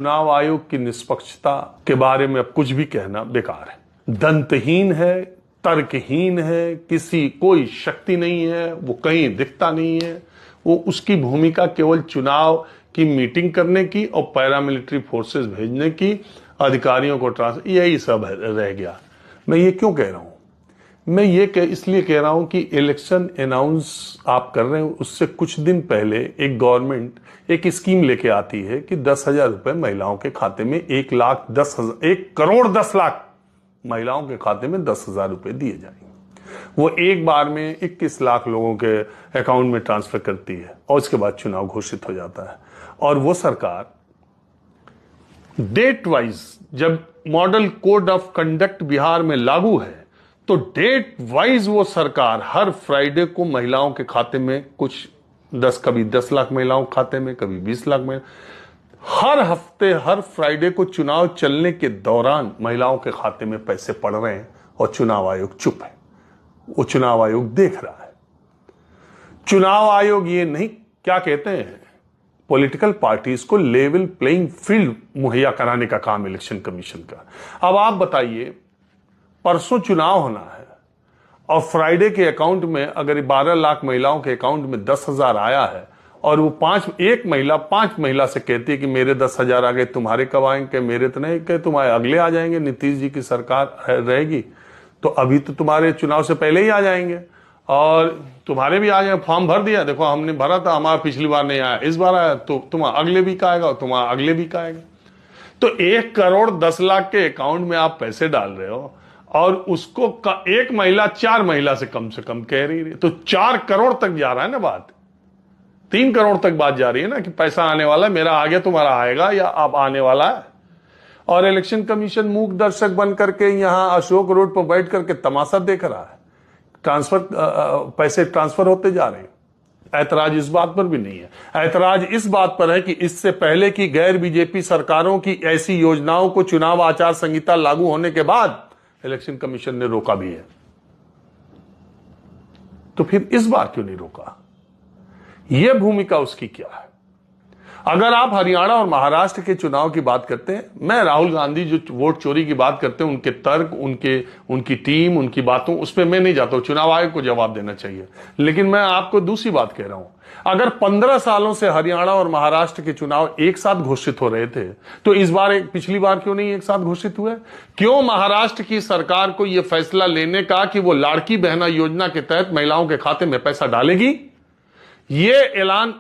चुनाव आयोग की निष्पक्षता के बारे में अब कुछ भी कहना बेकार है। दंतहीन है, तर्कहीन है, कोई शक्ति नहीं है, वो कहीं दिखता नहीं है। वो उसकी भूमिका केवल चुनाव की मीटिंग करने की और पैरामिलिट्री फोर्सेस भेजने की, अधिकारियों को ट्रांसफर, यही सब रह गया। मैं ये क्यों कह रहा हूं? मैं ये इसलिए कह रहा हूं कि इलेक्शन अनाउंस आप कर रहे हो, उससे कुछ दिन पहले एक गवर्नमेंट एक स्कीम लेके आती है कि 10,000 रुपए महिलाओं के खाते में 1,10,00,000 महिलाओं के खाते में 10,000 रुपए दिए जाएंगे। वो एक बार में 21 लाख लोगों के अकाउंट में ट्रांसफर करती है और उसके बाद चुनाव घोषित हो जाता है। और वो सरकार डेट वाइज, जब model code of conduct Bihar में लागू है, तो डेट वाइज वो सरकार हर फ्राइडे को महिलाओं के खाते में कुछ कभी 10 लाख महिलाओं के खाते में, कभी 20 लाख में, हर हफ्ते हर फ्राइडे को चुनाव चलने के दौरान महिलाओं के खाते में पैसे पड़ रहे हैं और चुनाव आयोग चुप है। वो चुनाव आयोग देख रहा है। चुनाव आयोग ये नहीं, क्या कहते हैं, पॉलिटिकल पार्टीज को लेवल प्लेइंग फील्ड मुहैया कराने का काम इलेक्शन कमीशन का। अब आप बताइए, परसों चुनाव होना है और फ्राइडे के अकाउंट में अगर 12 लाख महिलाओं के अकाउंट में 10,000 आया है और वो एक महिला 5 महिला से कहती है कि मेरे 10,000 आ गए, तुम्हारे कब आएंगे? मेरे तो नहीं कहे, तुम्हारे अगले आ जाएंगे, नीतीश जी की सरकार रहेगी तो अभी तो तुम्हारे चुनाव से पहले ही आ जाएंगे और तुम्हारे भी आ जाएंगे। फॉर्म भर दिया, देखो हमने भरा था, हमारा पिछली बार नहीं आया, इस बार आया, तो तुम्हारा अगले वीक आएगा, तुम्हारा अगले वीक आएगा। तो 1,10,00,000 के अकाउंट में आप पैसे डाल रहे हो और उसको एक महिला 4 महिला से कम कह रही है, तो 4 करोड़ तक जा रहा है ना बात। 3 करोड़ तक बात जा रही है ना कि पैसा आने वाला है, मेरा आगे तुम्हारा आएगा या अब आने वाला है। और इलेक्शन कमीशन मूक दर्शक बन करके यहां अशोक रोड पर बैठ करके तमाशा देख रहा है। पैसे ट्रांसफर होते जा रहे हैं। ऐतराज इस बात पर भी नहीं है। ऐतराज इस बात पर है कि इससे पहले की गैर बीजेपी सरकारों की ऐसी योजनाओं को चुनाव आचार संहिता लागू होने के बाद इलेक्शन कमीशन ने रोका भी है। तो फिर इस बार क्यों नहीं रोका? यह भूमिका उसकी क्या है? अगर आप हरियाणा और महाराष्ट्र के चुनाव की बात करते हैं, मैं राहुल गांधी जो वोट चोरी की बात करते हैं, उनके तर्क, उनकी टीम, उनकी बातों, उस पर मैं नहीं जाता हूं। चुनाव आयोग को जवाब देना चाहिए। लेकिन मैं आपको दूसरी बात कह रहा हूं, अगर 15 सालों से हरियाणा और महाराष्ट्र के चुनाव एक साथ घोषित हो रहे थे, तो इस बार पिछली बार क्यों नहीं एक साथ घोषित हुए? क्यों महाराष्ट्र की सरकार को यह फैसला लेने का कि वो लाड़की बहना योजना के तहत महिलाओं के खाते में पैसा डालेगी? यह ऐलान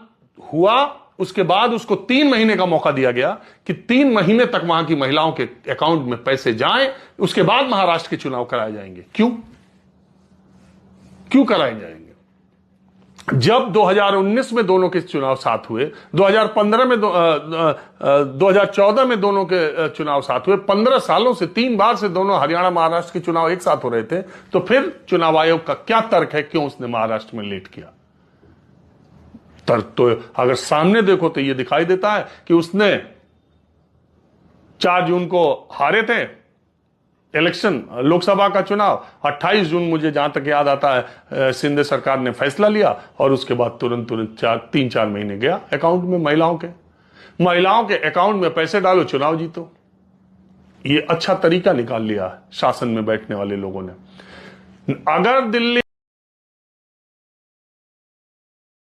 हुआ, उसके बाद उसको 3 महीने का मौका दिया गया कि 3 महीने तक वहां की महिलाओं के अकाउंट में पैसे जाएं, उसके बाद महाराष्ट्र के चुनाव कराए जाएंगे। क्यों कराए जाएंगे? जब 2019 में दोनों के चुनाव साथ हुए, 2015 में 2014 में दोनों के चुनाव साथ हुए, 15 सालों से 3 बार से दोनों हरियाणा महाराष्ट्र के चुनाव एक साथ हो रहे थे, तो फिर चुनाव आयोग का क्या तर्क है, क्यों उसने महाराष्ट्र में लेट किया? तर्क तो अगर सामने देखो तो यह दिखाई देता है कि उसने 4 जून को हारे थे इलेक्शन, लोकसभा का चुनाव। 28 जून मुझे जहां तक याद आता है शिंदे सरकार ने फैसला लिया और उसके बाद तुरंत 3-4 महीने गया अकाउंट में महिलाओं के अकाउंट में पैसे डालो, चुनाव जीतो। ये अच्छा तरीका निकाल लिया शासन में बैठने वाले लोगों ने। अगर दिल्ली